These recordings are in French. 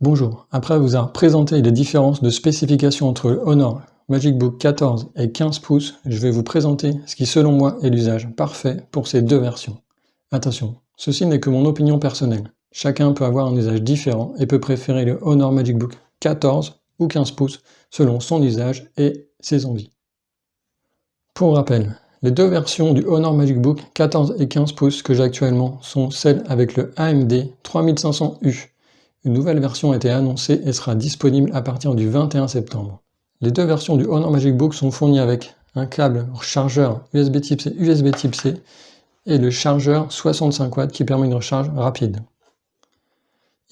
Bonjour, après vous avoir présenté les différences de spécification entre le Honor MagicBook 14 et 15 pouces, je vais vous présenter ce qui selon moi est l'usage parfait pour ces deux versions. Attention, ceci n'est que mon opinion personnelle. Chacun peut avoir un usage différent et peut préférer le Honor MagicBook 14 ou 15 pouces selon son usage et ses envies. Pour rappel, les deux versions du Honor MagicBook 14 et 15 pouces que j'ai actuellement sont celles avec le AMD 3500U. Une nouvelle version a été annoncée et sera disponible à partir du 21 septembre. Les deux versions du Honor MagicBook sont fournies avec un câble chargeur USB Type C, USB Type C et le chargeur 65 watts qui permet une recharge rapide.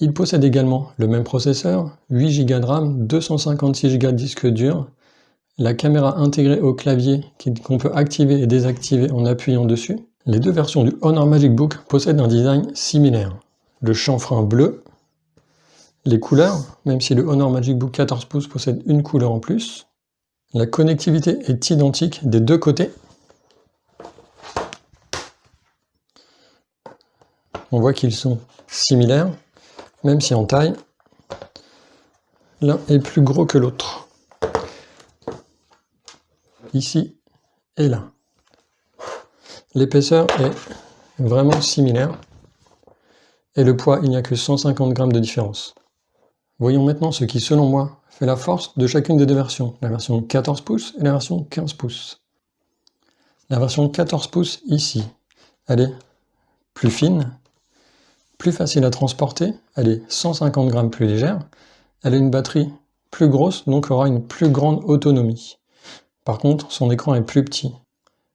Il possède également le même processeur, 8 Go de RAM, 256 Go de disque dur, la caméra intégrée au clavier qu'on peut activer et désactiver en appuyant dessus. Les deux versions du Honor MagicBook possèdent un design similaire. Le chanfrein bleu, les couleurs, même si le Honor MagicBook 14 pouces possède une couleur en plus. La connectivité est identique des deux côtés. On voit qu'ils sont similaires, même si en taille, l'un est plus gros que l'autre. Ici et là. L'épaisseur est vraiment similaire. Et le poids, il n'y a que 150 grammes de différence. Voyons maintenant ce qui, selon moi, fait la force de chacune des deux versions, la version 14 pouces et la version 15 pouces. La version 14 pouces, ici, elle est plus fine, plus facile à transporter, elle est 150 grammes plus légère, elle a une batterie plus grosse, donc aura une plus grande autonomie. Par contre, son écran est plus petit.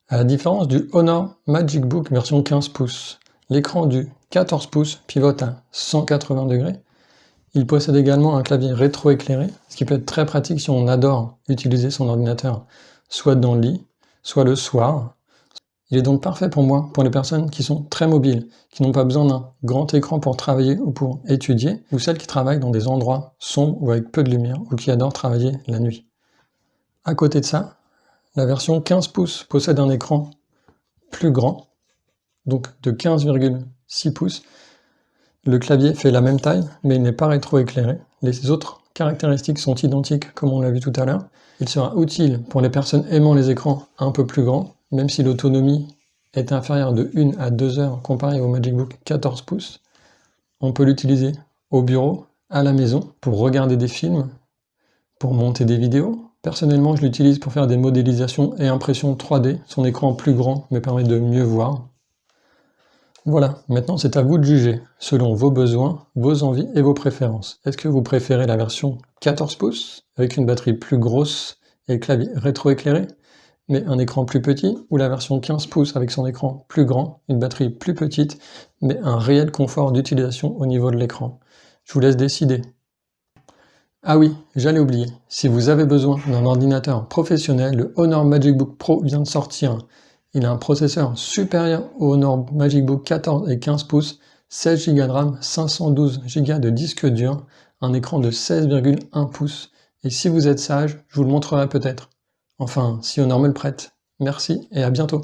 À la différence du Honor MagicBook version 15 pouces, l'écran du 14 pouces pivote à 180 degrés. Il possède également un clavier rétroéclairé, ce qui peut être très pratique si on adore utiliser son ordinateur, soit dans le lit, soit le soir. Il est donc parfait pour moi, pour les personnes qui sont très mobiles, qui n'ont pas besoin d'un grand écran pour travailler ou pour étudier, ou celles qui travaillent dans des endroits sombres ou avec peu de lumière, ou qui adorent travailler la nuit. À côté de ça, la version 15 pouces possède un écran plus grand, donc de 15,6 pouces. Le clavier fait la même taille, mais il n'est pas rétroéclairé. Les autres caractéristiques sont identiques, comme on l'a vu tout à l'heure. Il sera utile pour les personnes aimant les écrans un peu plus grands, même si l'autonomie est inférieure de 1 à 2 heures comparée au MagicBook 14 pouces. On peut l'utiliser au bureau, à la maison, pour regarder des films, pour monter des vidéos. Personnellement, je l'utilise pour faire des modélisations et impressions 3D. Son écran plus grand me permet de mieux voir. Voilà, maintenant c'est à vous de juger, selon vos besoins, vos envies et vos préférences. Est-ce que vous préférez la version 14 pouces, avec une batterie plus grosse et clavier rétroéclairé, mais un écran plus petit, ou la version 15 pouces avec son écran plus grand, une batterie plus petite, mais un réel confort d'utilisation au niveau de l'écran? Je vous laisse décider. Ah oui, j'allais oublier, si vous avez besoin d'un ordinateur professionnel, le Honor MagicBook Pro vient de sortir. Il a un processeur supérieur au Honor MagicBook 14 et 15 pouces, 16 Go de RAM, 512 Go de disque dur, un écran de 16,1 pouces. Et si vous êtes sage, je vous le montrerai peut-être. Enfin, si Honor me le prête. Merci et à bientôt.